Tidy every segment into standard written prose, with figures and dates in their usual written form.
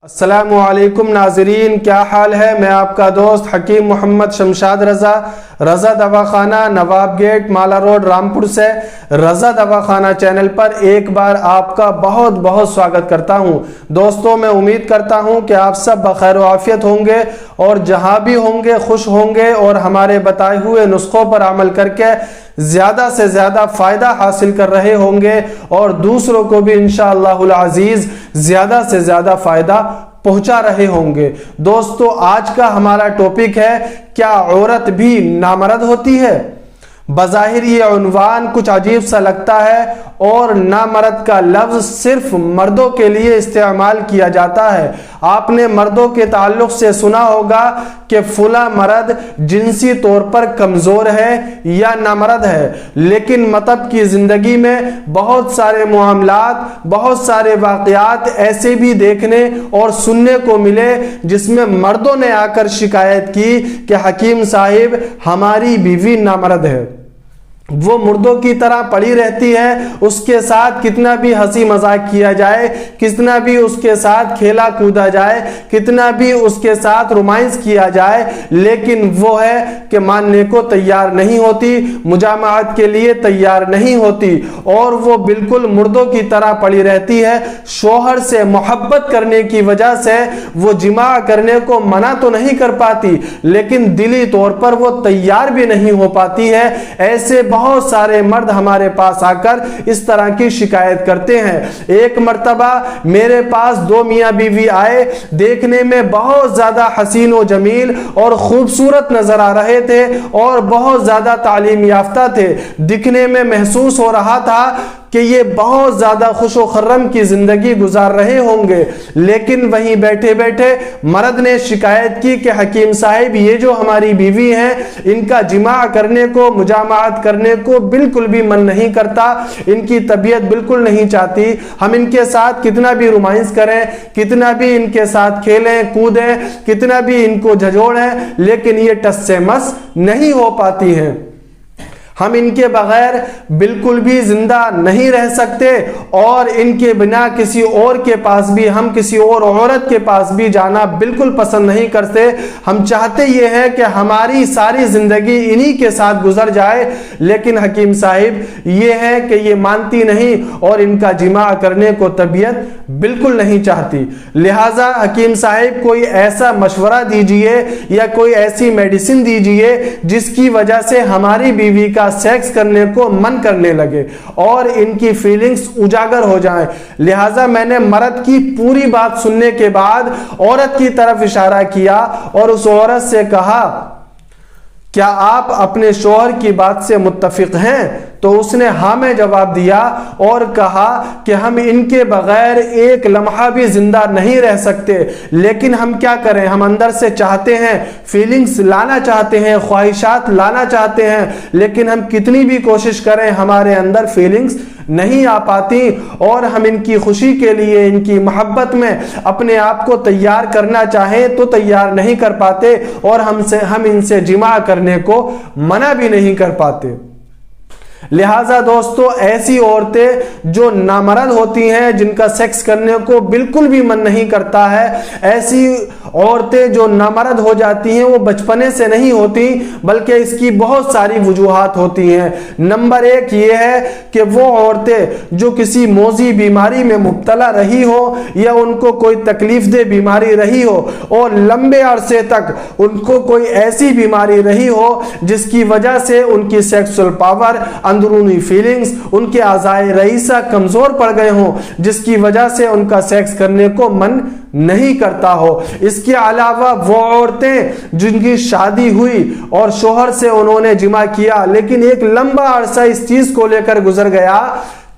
السلام علیکم ناظرین، کیا حال ہے؟ میں آپ کا دوست حکیم محمد شمشاد رضا دواخانہ، نواب گیٹ، مالا روڈ، رامپور سے رضا دواخانہ چینل پر ایک بار آپ کا بہت بہت سواگت کرتا ہوں۔ دوستوں، میں امید کرتا ہوں کہ آپ سب بخیر و عافیت ہوں گے اور جہاں بھی ہوں گے خوش ہوں گے اور ہمارے بتائے ہوئے نسخوں پر عمل کر کے زیادہ سے زیادہ فائدہ حاصل کر رہے ہوں گے اور دوسروں کو بھی انشاءاللہ العزیز زیادہ سے زیادہ فائدہ پہنچا رہے ہوں گے۔ دوستو، آج کا ہمارا ٹاپک ہے، کیا عورت بھی نامرد ہوتی ہے؟ بظاہر یہ عنوان کچھ عجیب سا لگتا ہے اور نامرد کا لفظ صرف مردوں کے لیے استعمال کیا جاتا ہے۔ آپ نے مردوں کے تعلق سے سنا ہوگا کہ فلاں مرد جنسی طور پر کمزور ہے یا نامرد ہے، لیکن مطلب کی زندگی میں بہت سارے معاملات، بہت سارے واقعات ایسے بھی دیکھنے اور سننے کو ملے جس میں مردوں نے آ کر شکایت کی کہ حکیم صاحب ہماری بیوی نامرد ہے، وہ مردوں کی طرح پڑی رہتی ہے، اس کے ساتھ کتنا بھی ہنسی مذاق کیا جائے، کتنا بھی اس کے ساتھ کھیلا کودا جائے، کتنا بھی اس کے ساتھ رومانس کیا جائے، لیکن وہ ہے کہ ماننے کو تیار نہیں ہوتی، مجامعت کے لیے تیار نہیں ہوتی اور وہ بالکل مردوں کی طرح پڑی رہتی ہے۔ شوہر سے محبت کرنے کی وجہ سے وہ جماع کرنے کو منع تو نہیں کر پاتی، لیکن دلی طور پر وہ تیار بھی نہیں ہو پاتی ہے۔ ایسے بہت سارے مرد ہمارے پاس آ کر اس طرح کی شکایت کرتے ہیں۔ ایک مرتبہ میرے پاس دو میاں بیوی آئے، دیکھنے میں بہت زیادہ حسین و جمیل اور خوبصورت نظر آ رہے تھے اور بہت زیادہ تعلیم یافتہ تھے۔ دکھنے میں محسوس ہو رہا تھا کہ یہ بہت زیادہ خوش و خرم کی زندگی گزار رہے ہوں گے، لیکن وہیں بیٹھے بیٹھے مرد نے شکایت کی کہ حکیم صاحب یہ جو ہماری بیوی ہیں ان کا جماع کرنے کو، مجامعت کرنے کو بالکل بھی من نہیں کرتا، ان کی طبیعت بالکل نہیں چاہتی، ہم ان کے ساتھ کتنا بھی رومانس کریں، کتنا بھی ان کے ساتھ کھیلیں کودیں، کتنا بھی ان کو جھجوڑیں، لیکن یہ ٹس سے مس نہیں ہو پاتی ہیں، ہم ان کے بغیر بالکل بھی زندہ نہیں رہ سکتے اور ان کے بنا کسی اور کے پاس بھی، ہم کسی اور عورت کے پاس بھی جانا بالکل پسند نہیں کرتے۔ ہم چاہتے یہ ہے کہ ہماری ساری زندگی انہی کے ساتھ گزر جائے، لیکن حکیم صاحب یہ ہے کہ یہ مانتی نہیں اور ان کا جماع کرنے کو طبیعت بالکل نہیں چاہتی۔ لہٰذا حکیم صاحب کوئی ایسا مشورہ دیجئے یا کوئی ایسی میڈیسن دیجئے جس کی وجہ سے ہماری بیوی کا سیکس کرنے کو من کرنے لگے اور ان کی فیلنگز اجاگر ہو جائیں۔ لہٰذا میں نے مرد کی پوری بات سننے کے بعد عورت کی طرف اشارہ کیا اور اس عورت سے کہا، کیا آپ اپنے شوہر کی بات سے متفق ہیں؟ تو اس نے ہاں میں جواب دیا اور کہا کہ ہم ان کے بغیر ایک لمحہ بھی زندہ نہیں رہ سکتے، لیکن ہم کیا کریں، ہم اندر سے چاہتے ہیں، فیلنگز لانا چاہتے ہیں، خواہشات لانا چاہتے ہیں، لیکن ہم کتنی بھی کوشش کریں ہمارے اندر فیلنگز نہیں آ پاتی اور ہم ان کی خوشی کے لیے، ان کی محبت میں اپنے آپ کو تیار کرنا چاہیں تو تیار نہیں کر پاتے اور ہم ان سے جماع کرنے کو منع بھی نہیں کر پاتے۔ لہٰذا دوستو، ایسی عورتیں جو نامرد ہوتی ہیں، جن کا سیکس کرنے کو بالکل بھی من نہیں کرتا ہے، ایسی عورتیں جو نامرد ہو جاتی ہیں وہ بچپنے سے نہیں ہوتی بلکہ اس کی بہت ساری وجوہات ہوتی ہیں۔ نمبر ایک یہ ہے کہ وہ عورتیں جو کسی موذی بیماری میں مبتلا رہی ہو یا ان کو کوئی تکلیف دہ بیماری رہی ہو اور لمبے عرصے تک ان کو کوئی ایسی بیماری رہی ہو جس کی وجہ سے ان کی سیکسول پاور، اندرونی فیلنگز، ان کے اعضائے رئیسہ کمزور پڑ گئے ہوں جس کی وجہ سے ان کا سیکس کرنے کو من نہیں کرتا ہو۔ اس کے علاوہ وہ عورتیں جن کی شادی ہوئی اور شوہر سے انہوں نے جماع کیا لیکن ایک لمبا عرصہ اس چیز کو لے کر گزر گیا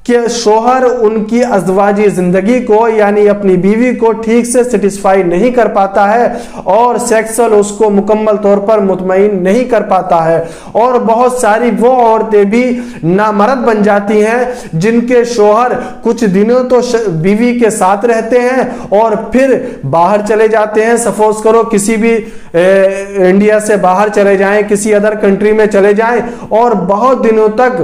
کہ شوہر ان کی ازدواجی زندگی کو یعنی اپنی بیوی کو ٹھیک سے سیٹسفائی نہیں کر پاتا ہے اور سیکسل اس کو مکمل طور پر مطمئن نہیں کر پاتا ہے، اور بہت ساری وہ عورتیں بھی نامرد بن جاتی ہیں جن کے شوہر کچھ دنوں تو بیوی کے ساتھ رہتے ہیں اور پھر باہر چلے جاتے ہیں۔ سپوز کرو کسی بھی انڈیا سے باہر چلے جائیں، کسی ادر کنٹری میں چلے جائیں اور بہت دنوں تک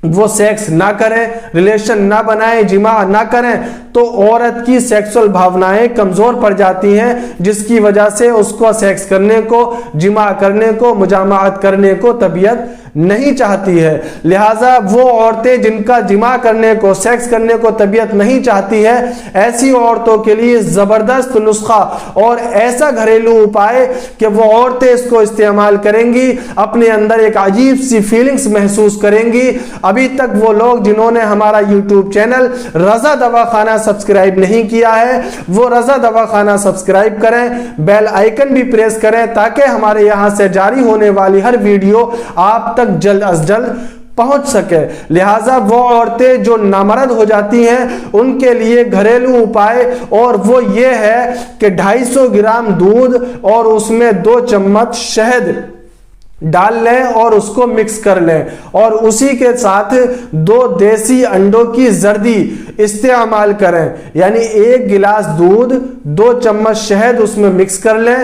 وہ سیکس نہ کریں، ریلیشن نہ بنائیں، جماع نہ کریں، تو عورت کی سیکسول بھاونائیں کمزور پڑ جاتی ہیں، جس کی وجہ سے اس کو سیکس کرنے کو، جماع کرنے کو، مجامعت کرنے کو طبیعت نہیں چاہتی ہے۔ لہٰذا وہ عورتیں جن کا جماع کرنے کو، سیکس کرنے کو طبیعت نہیں چاہتی ہے، ایسی عورتوں کے لیے زبردست نسخہ اور ایسا گھریلو اپائے کہ وہ عورتیں اس کو استعمال کریں گی، اپنے اندر ایک عجیب سی فیلنگز محسوس کریں گی۔ ابھی تک وہ لوگ جنہوں نے ہمارا یوٹیوب چینل رضا دواخانہ سبسکرائب نہیں کیا ہے، وہ رضا دواخانہ سبسکرائب کریں، بیل آئیکن بھی پریس کریں، تاکہ ہمارے یہاں سے جاری ہونے والی ہر ویڈیو آپ تک جلد از جلد پہنچ سکے۔ لہٰذا وہ عورتیں جو نامرد ہو جاتی ہیں ان کے لیے گھریلو اپائے، اور وہ یہ ہے کہ 250 گرام دودھ اور اس میں 2 چمچ شہد ڈال لیں اور اس کو مکس کر لیں، اور اسی کے ساتھ 2 دیسی انڈوں کی زردی استعمال کریں، یعنی 1 گلاس دودھ، 2 چمچ شہد اس میں مکس کر لیں،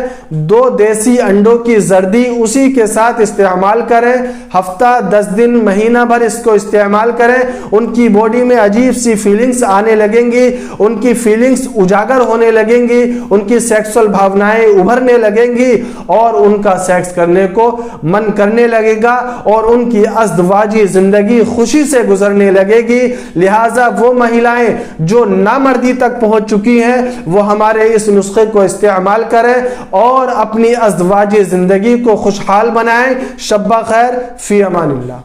2 دیسی انڈوں کی زردی اسی کے ساتھ استعمال کریں، ہفتہ 10 دن مہینہ بھر اس کو استعمال کریں۔ ان کی باڈی میں عجیب سی فیلنگز آنے لگیں گی، ان کی فیلنگز اجاگر ہونے لگیں گی، ان کی سیکسول بھاونائیں ابھرنے لگیں گی، اور ان کا سیکس کرنے کو من کرنے لگے گا، اور ان کی ازدواجی زندگی خوشی سے گزرنے لگے گی۔ لہٰذا وہ مہیلائیں جو نامردی تک پہنچ چکی ہیں وہ ہمارے اس نسخے کو استعمال کریں اور اپنی ازدواجی زندگی کو خوشحال بنائیں۔ شب بخیر، فی امان اللہ۔